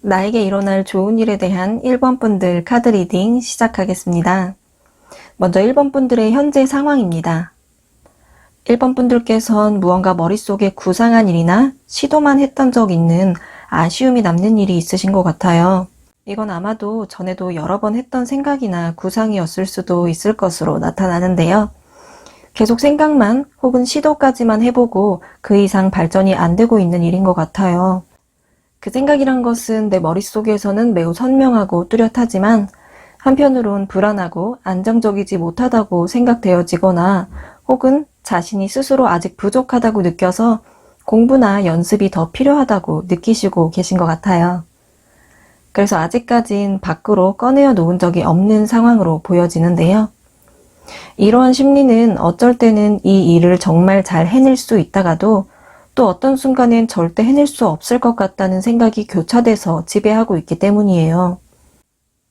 나에게 일어날 좋은 일에 대한 1번 분들 카드 리딩 시작하겠습니다. 먼저 1번 분들의 현재 상황입니다. 1번 분들께선 무언가 머릿속에 구상한 일이나 시도만 했던 적 있는 아쉬움이 남는 일이 있으신 것 같아요. 이건 아마도 전에도 여러 번 했던 생각이나 구상이었을 수도 있을 것으로 나타나는데요. 계속 생각만 혹은 시도까지만 해보고 그 이상 발전이 안 되고 있는 일인 것 같아요. 그 생각이란 것은 내 머릿속에서는 매우 선명하고 뚜렷하지만 한편으론 불안하고 안정적이지 못하다고 생각되어지거나 혹은 자신이 스스로 아직 부족하다고 느껴서 공부나 연습이 더 필요하다고 느끼시고 계신 것 같아요. 그래서 아직까진 밖으로 꺼내어 놓은 적이 없는 상황으로 보여지는데요. 이러한 심리는 어쩔 때는 이 일을 정말 잘 해낼 수 있다가도 또 어떤 순간엔 절대 해낼 수 없을 것 같다는 생각이 교차돼서 지배하고 있기 때문이에요.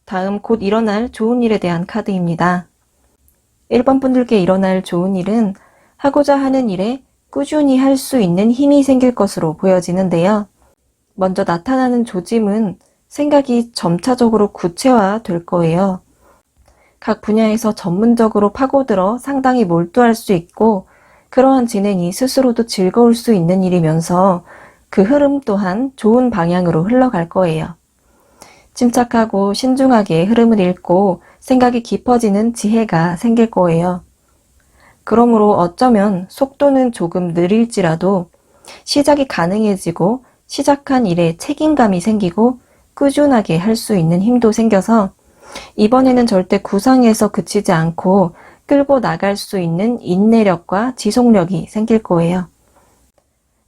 다음 곧 일어날 좋은 일에 대한 카드입니다. 1번 분들께 일어날 좋은 일은 하고자 하는 일에 꾸준히 할 수 있는 힘이 생길 것으로 보여지는데요. 먼저 나타나는 조짐은 생각이 점차적으로 구체화될 거예요. 각 분야에서 전문적으로 파고들어 상당히 몰두할 수 있고 그러한 진행이 스스로도 즐거울 수 있는 일이면서 그 흐름 또한 좋은 방향으로 흘러갈 거예요. 침착하고 신중하게 흐름을 읽고 생각이 깊어지는 지혜가 생길 거예요. 그러므로 어쩌면 속도는 조금 느릴지라도 시작이 가능해지고 시작한 일에 책임감이 생기고 꾸준하게 할 수 있는 힘도 생겨서 이번에는 절대 구상에서 그치지 않고 끌고 나갈 수 있는 인내력과 지속력이 생길 거예요.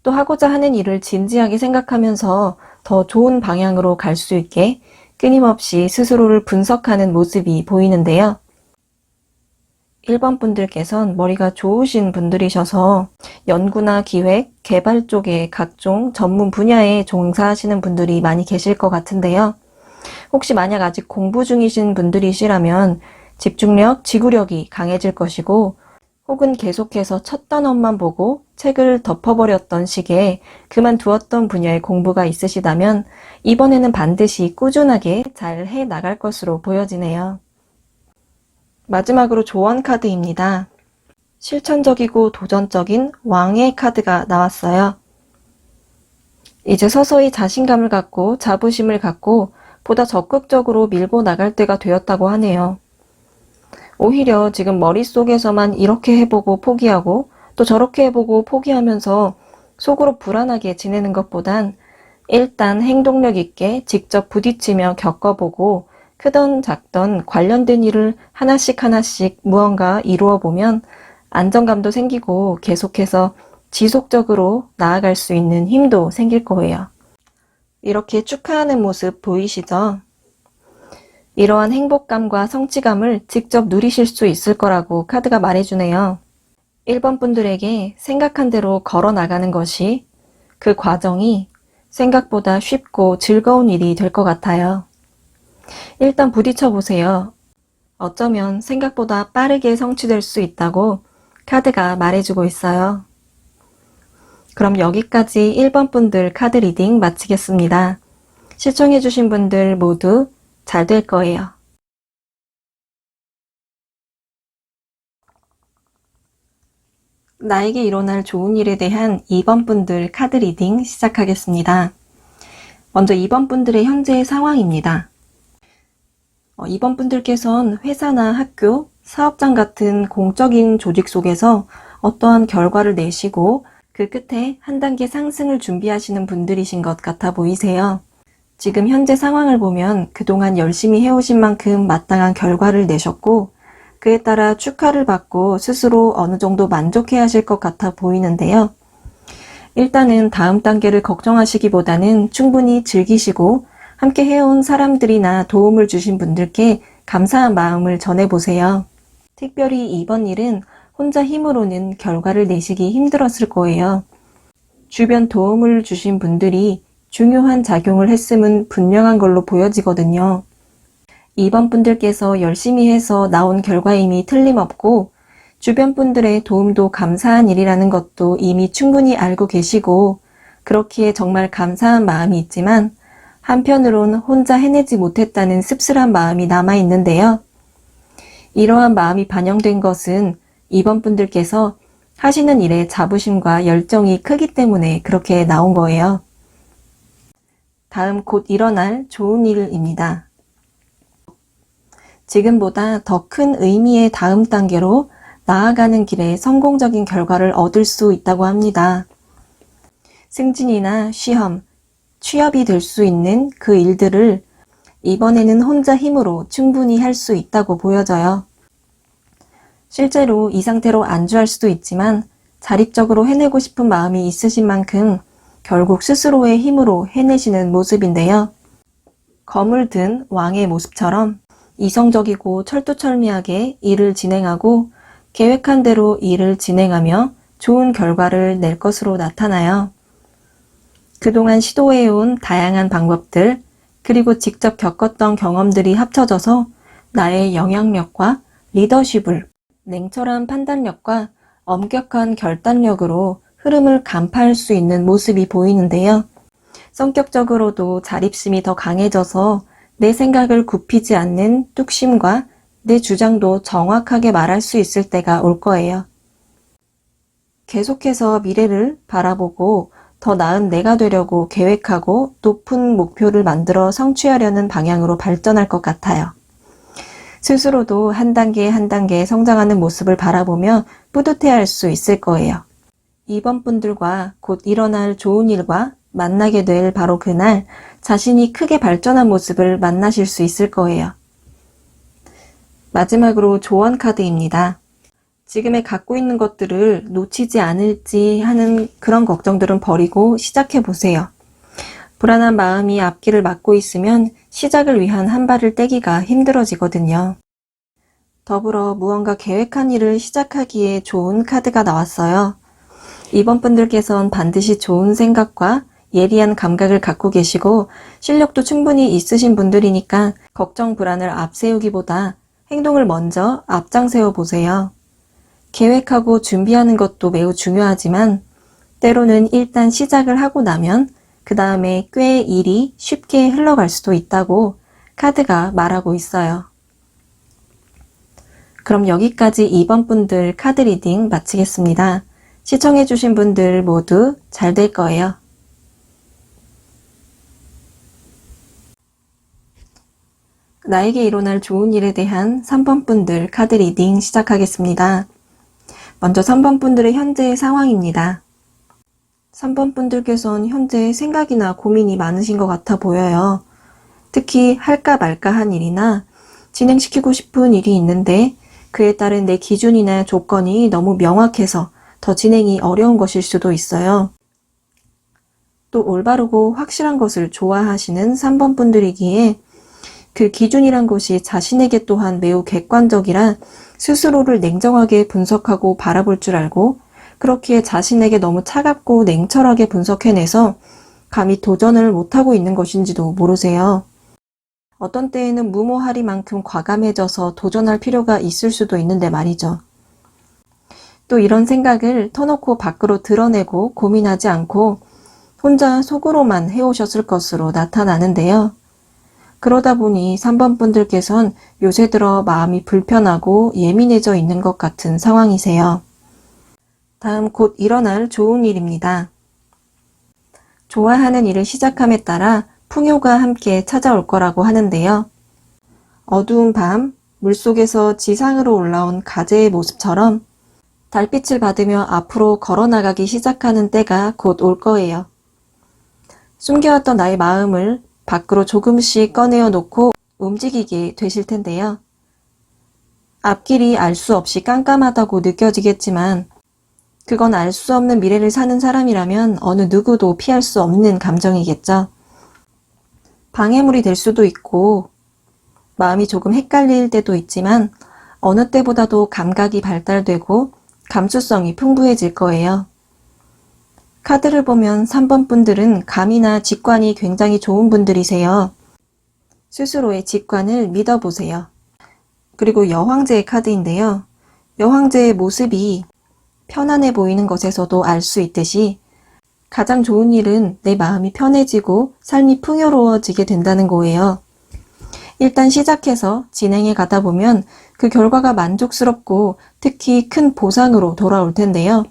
또 하고자 하는 일을 진지하게 생각하면서 더 좋은 방향으로 갈 수 있게 끊임없이 스스로를 분석하는 모습이 보이는데요. 1번 분들께선 머리가 좋으신 분들이셔서 연구나 기획, 개발 쪽의 각종 전문 분야에 종사하시는 분들이 많이 계실 것 같은데요. 혹시 만약 아직 공부 중이신 분들이시라면 집중력, 지구력이 강해질 것이고 혹은 계속해서 첫 단원만 보고 책을 덮어버렸던 시기에 그만두었던 분야의 공부가 있으시다면 이번에는 반드시 꾸준하게 잘 해나갈 것으로 보여지네요. 마지막으로 조언 카드입니다. 실천적이고 도전적인 왕의 카드가 나왔어요. 이제 서서히 자신감을 갖고 자부심을 갖고 보다 적극적으로 밀고 나갈 때가 되었다고 하네요. 오히려 지금 머릿속에서만 이렇게 해보고 포기하고 또 저렇게 해보고 포기하면서 속으로 불안하게 지내는 것보단 일단 행동력 있게 직접 부딪히며 겪어보고 크던 작던 관련된 일을 하나씩 무언가 이루어 보면 안정감도 생기고 계속해서 지속적으로 나아갈 수 있는 힘도 생길 거예요. 이렇게 축하하는 모습 보이시죠? 이러한 행복감과 성취감을 직접 누리실 수 있을 거라고 카드가 말해주네요. 1번 분들에게 생각한 대로 걸어 나가는 것이 그 과정이 생각보다 쉽고 즐거운 일이 될 것 같아요. 일단 부딪혀 보세요. 어쩌면 생각보다 빠르게 성취될 수 있다고 카드가 말해주고 있어요. 그럼 여기까지 1번 분들 카드 리딩 마치겠습니다. 시청해주신 분들 모두 잘 될 거예요. 나에게 일어날 좋은 일에 대한 2번 분들 카드 리딩 시작하겠습니다. 먼저 2번 분들의 현재 상황입니다. 2번 분들께선 회사나 학교, 사업장 같은 공적인 조직 속에서 어떠한 결과를 내시고 그 끝에 한 단계 상승을 준비하시는 분들이신 것 같아 보이세요. 지금 현재 상황을 보면 그동안 열심히 해오신 만큼 마땅한 결과를 내셨고 그에 따라 축하를 받고 스스로 어느 정도 만족해 하실 것 같아 보이는데요. 일단은 다음 단계를 걱정하시기보다는 충분히 즐기시고 함께 해온 사람들이나 도움을 주신 분들께 감사한 마음을 전해보세요. 특별히 이번 일은 혼자 힘으로는 결과를 내시기 힘들었을 거예요. 주변 도움을 주신 분들이 중요한 작용을 했음은 분명한 걸로 보여지거든요. 2번 분들께서 열심히 해서 나온 결과임이 틀림없고 주변 분들의 도움도 감사한 일이라는 것도 이미 충분히 알고 계시고 그렇기에 정말 감사한 마음이 있지만 한편으론 혼자 해내지 못했다는 씁쓸한 마음이 남아있는데요. 이러한 마음이 반영된 것은 2번 분들께서 하시는 일에 자부심과 열정이 크기 때문에 그렇게 나온 거예요. 다음 곧 일어날 좋은 일입니다. 지금보다 더 큰 의미의 다음 단계로 나아가는 길에 성공적인 결과를 얻을 수 있다고 합니다. 승진이나 시험, 취업이 될 수 있는 그 일들을 이번에는 혼자 힘으로 충분히 할 수 있다고 보여져요. 실제로 이 상태로 안주할 수도 있지만 자립적으로 해내고 싶은 마음이 있으신 만큼 결국 스스로의 힘으로 해내시는 모습인데요. 검을 든 왕의 모습처럼 이성적이고 철두철미하게 일을 진행하고 계획한 대로 일을 진행하며 좋은 결과를 낼 것으로 나타나요. 그동안 시도해온 다양한 방법들, 그리고 직접 겪었던 경험들이 합쳐져서 나의 영향력과 리더십을 냉철한 판단력과 엄격한 결단력으로 흐름을 간파할 수 있는 모습이 보이는데요. 성격적으로도 자립심이 더 강해져서 내 생각을 굽히지 않는 뚝심과 내 주장도 정확하게 말할 수 있을 때가 올 거예요. 계속해서 미래를 바라보고 더 나은 내가 되려고 계획하고 높은 목표를 만들어 성취하려는 방향으로 발전할 것 같아요. 스스로도 한 단계 한 단계 성장하는 모습을 바라보며 뿌듯해할 수 있을 거예요. 2번 분들과 곧 일어날 좋은 일과 만나게 될 바로 그날 자신이 크게 발전한 모습을 만나실 수 있을 거예요. 마지막으로 조언 카드입니다. 지금에 갖고 있는 것들을 놓치지 않을지 하는 그런 걱정들은 버리고 시작해 보세요. 불안한 마음이 앞길을 막고 있으면 시작을 위한 한 발을 떼기가 힘들어지거든요. 더불어 무언가 계획한 일을 시작하기에 좋은 카드가 나왔어요. 이번 분들께선 반드시 좋은 생각과 예리한 감각을 갖고 계시고 실력도 충분히 있으신 분들이니까 걱정 불안을 앞세우기보다 행동을 먼저 앞장세워 보세요. 계획하고 준비하는 것도 매우 중요하지만 때로는 일단 시작을 하고 나면 그 다음에 꽤 일이 쉽게 흘러갈 수도 있다고 카드가 말하고 있어요. 그럼 여기까지 2번 분들 카드 리딩 마치겠습니다. 시청해주신 분들 모두 잘 될 거예요. 나에게 일어날 좋은 일에 대한 3번 분들 카드 리딩 시작하겠습니다. 먼저 3번 분들의 현재 상황입니다. 3번 분들께서는 현재 생각이나 고민이 많으신 것 같아 보여요. 특히 할까 말까 한 일이나 진행시키고 싶은 일이 있는데 그에 따른 내 기준이나 조건이 너무 명확해서 더 진행이 어려운 것일 수도 있어요. 또 올바르고 확실한 것을 좋아하시는 3번 분들이기에 그 기준이란 것이 자신에게 또한 매우 객관적이라 스스로를 냉정하게 분석하고 바라볼 줄 알고 그렇기에 자신에게 너무 차갑고 냉철하게 분석해내서 감히 도전을 못하고 있는 것인지도 모르세요. 어떤 때에는 무모하리만큼 과감해져서 도전할 필요가 있을 수도 있는데 말이죠. 또 이런 생각을 터놓고 밖으로 드러내고 고민하지 않고 혼자 속으로만 해오셨을 것으로 나타나는데요. 그러다 보니 3번 분들께선 요새 들어 마음이 불편하고 예민해져 있는 것 같은 상황이세요. 다음 곧 일어날 좋은 일입니다. 좋아하는 일을 시작함에 따라 풍요가 함께 찾아올 거라고 하는데요. 어두운 밤, 물속에서 지상으로 올라온 가재의 모습처럼 달빛을 받으며 앞으로 걸어나가기 시작하는 때가 곧 올 거예요. 숨겨왔던 나의 마음을 밖으로 조금씩 꺼내어 놓고 움직이게 되실 텐데요. 앞길이 알 수 없이 깜깜하다고 느껴지겠지만 그건 알 수 없는 미래를 사는 사람이라면 어느 누구도 피할 수 없는 감정이겠죠. 방해물이 될 수도 있고 마음이 조금 헷갈릴 때도 있지만 어느 때보다도 감각이 발달되고 감수성이 풍부해질 거예요. 카드를 보면 3번 분들은 감이나 직관이 굉장히 좋은 분들이세요. 스스로의 직관을 믿어보세요. 그리고 여황제의 카드인데요. 여황제의 모습이 편안해 보이는 것에서도 알 수 있듯이 가장 좋은 일은 내 마음이 편해지고 삶이 풍요로워지게 된다는 거예요. 일단 시작해서 진행해 가다 보면 그 결과가 만족스럽고 특히 큰 보상으로 돌아올 텐데요.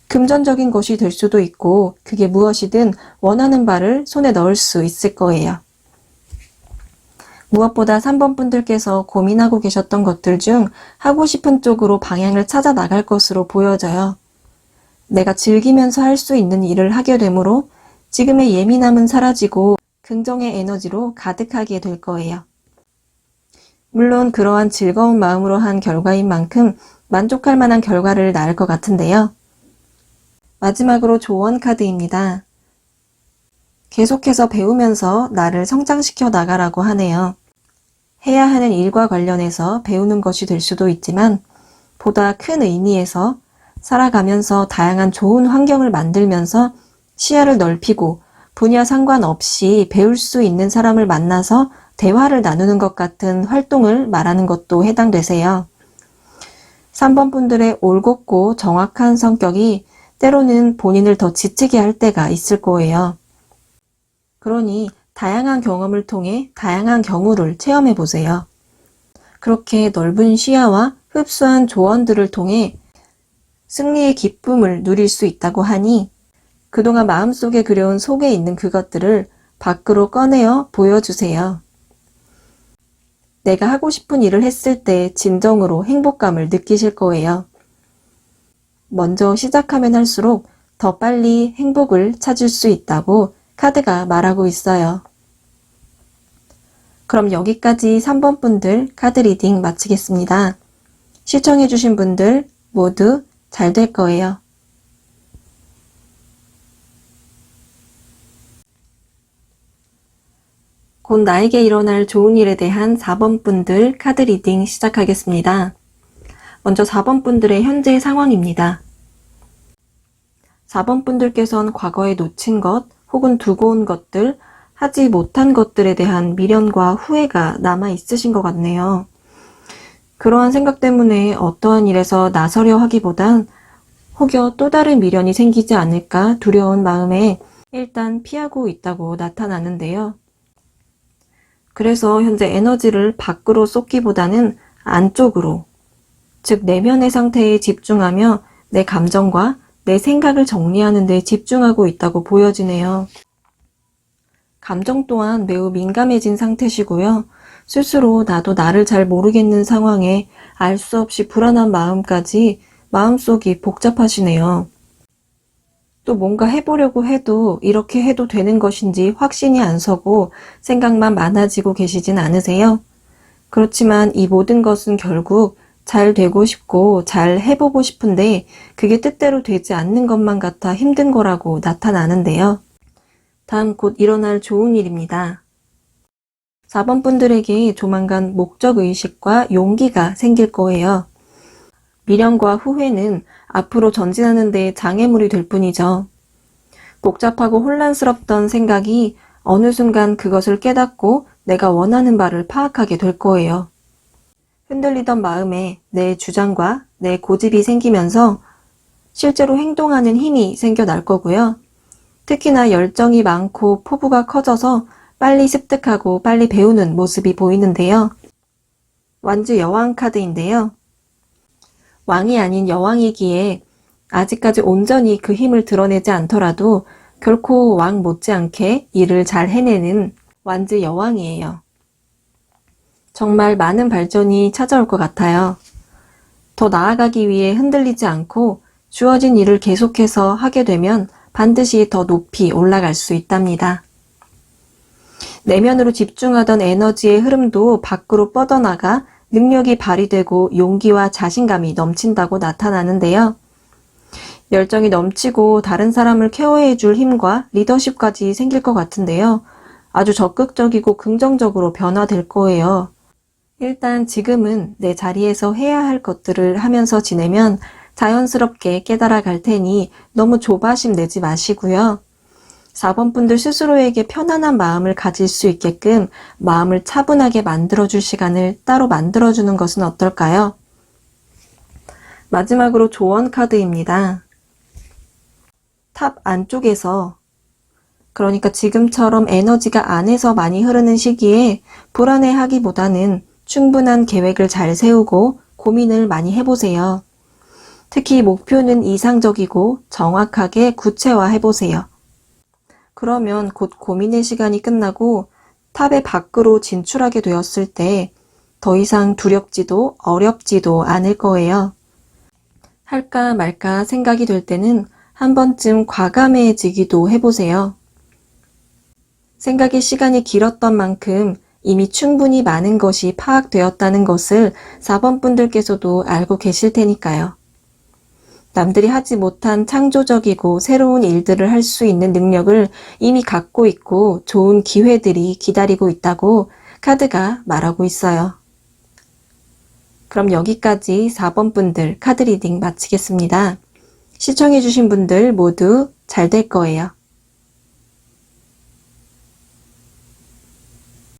금전적인 것이 될 수도 있고 그게 무엇이든 원하는 바를 손에 넣을 수 있을 거예요. 무엇보다 3번 분들께서 고민하고 계셨던 것들 중 하고 싶은 쪽으로 방향을 찾아 나갈 것으로 보여져요. 내가 즐기면서 할 수 있는 일을 하게 되므로 지금의 예민함은 사라지고 긍정의 에너지로 가득하게 될 거예요. 물론 그러한 즐거운 마음으로 한 결과인 만큼 만족할 만한 결과를 낳을 것 같은데요. 마지막으로 조언 카드입니다. 계속해서 배우면서 나를 성장시켜 나가라고 하네요. 해야 하는 일과 관련해서 배우는 것이 될 수도 있지만 보다 큰 의미에서 살아가면서 다양한 좋은 환경을 만들면서 시야를 넓히고 분야 상관없이 배울 수 있는 사람을 만나서 대화를 나누는 것 같은 활동을 말하는 것도 해당되세요. 3번 분들의 올곧고 정확한 성격이 때로는 본인을 더 지치게 할 때가 있을 거예요. 그러니 다양한 경험을 통해 다양한 경우를 체험해 보세요. 그렇게 넓은 시야와 흡수한 조언들을 통해 승리의 기쁨을 누릴 수 있다고 하니 그동안 마음속에 그려온 속에 있는 그것들을 밖으로 꺼내어 보여주세요. 내가 하고 싶은 일을 했을 때 진정으로 행복감을 느끼실 거예요. 먼저 시작하면 할수록 더 빨리 행복을 찾을 수 있다고 카드가 말하고 있어요. 그럼 여기까지 3번 분들 카드 리딩 마치겠습니다. 시청해주신 분들 모두 잘 될 거예요. 곧 나에게 일어날 좋은 일에 대한 4번 분들 카드 리딩 시작하겠습니다. 먼저 4번 분들의 현재 상황입니다. 4번 분들께서는 과거에 놓친 것 혹은 두고 온 것들, 하지 못한 것들에 대한 미련과 후회가 남아 있으신 것 같네요. 그러한 생각 때문에 어떠한 일에서 나서려 하기보단 혹여 또 다른 미련이 생기지 않을까 두려운 마음에 일단 피하고 있다고 나타나는데요. 그래서 현재 에너지를 밖으로 쏟기보다는 안쪽으로, 즉 내면의 상태에 집중하며 내 감정과 내 생각을 정리하는 데 집중하고 있다고 보여지네요. 감정 또한 매우 민감해진 상태시고요. 스스로 나도 나를 잘 모르겠는 상황에 알 수 없이 불안한 마음까지 마음속이 복잡하시네요. 또 뭔가 해보려고 해도 이렇게 해도 되는 것인지 확신이 안 서고 생각만 많아지고 계시진 않으세요? 그렇지만 이 모든 것은 결국 잘 되고 싶고 잘 해보고 싶은데 그게 뜻대로 되지 않는 것만 같아 힘든 거라고 나타나는데요. 다음 곧 일어날 좋은 일입니다. 4번 분들에게 조만간 목적의식과 용기가 생길 거예요. 미련과 후회는 앞으로 전진하는 데 장애물이 될 뿐이죠. 복잡하고 혼란스럽던 생각이 어느 순간 그것을 깨닫고 내가 원하는 바를 파악하게 될 거예요. 흔들리던 마음에 내 주장과 내 고집이 생기면서 실제로 행동하는 힘이 생겨날 거고요. 특히나 열정이 많고 포부가 커져서 빨리 습득하고 빨리 배우는 모습이 보이는데요. 완주 여왕 카드인데요. 왕이 아닌 여왕이기에 아직까지 온전히 그 힘을 드러내지 않더라도 결코 왕 못지않게 일을 잘 해내는 완주 여왕이에요. 정말 많은 발전이 찾아올 것 같아요. 더 나아가기 위해 흔들리지 않고 주어진 일을 계속해서 하게 되면 반드시 더 높이 올라갈 수 있답니다. 내면으로 집중하던 에너지의 흐름도 밖으로 뻗어나가 능력이 발휘되고 용기와 자신감이 넘친다고 나타나는데요. 열정이 넘치고 다른 사람을 케어해줄 힘과 리더십까지 생길 것 같은데요. 아주 적극적이고 긍정적으로 변화될 거예요. 일단 지금은 내 자리에서 해야 할 것들을 하면서 지내면 자연스럽게 깨달아 갈 테니 너무 조바심 내지 마시고요. 4번 분들 스스로에게 편안한 마음을 가질 수 있게끔 마음을 차분하게 만들어줄 시간을 따로 만들어주는 것은 어떨까요? 마지막으로 조언 카드입니다. 탑 안쪽에서, 그러니까 지금처럼 에너지가 안에서 많이 흐르는 시기에 불안해하기보다는 충분한 계획을 잘 세우고 고민을 많이 해보세요. 특히 목표는 이상적이고 정확하게 구체화해보세요. 그러면 곧 고민의 시간이 끝나고 탑의 밖으로 진출하게 되었을 때 더 이상 두렵지도 어렵지도 않을 거예요. 할까 말까 생각이 될 때는 한 번쯤 과감해지기도 해보세요. 생각의 시간이 길었던 만큼 이미 충분히 많은 것이 파악되었다는 것을 4번 분들께서도 알고 계실 테니까요. 남들이 하지 못한 창조적이고 새로운 일들을 할 수 있는 능력을 이미 갖고 있고 좋은 기회들이 기다리고 있다고 카드가 말하고 있어요. 그럼 여기까지 4번 분들 카드 리딩 마치겠습니다. 시청해주신 분들 모두 잘 될 거예요.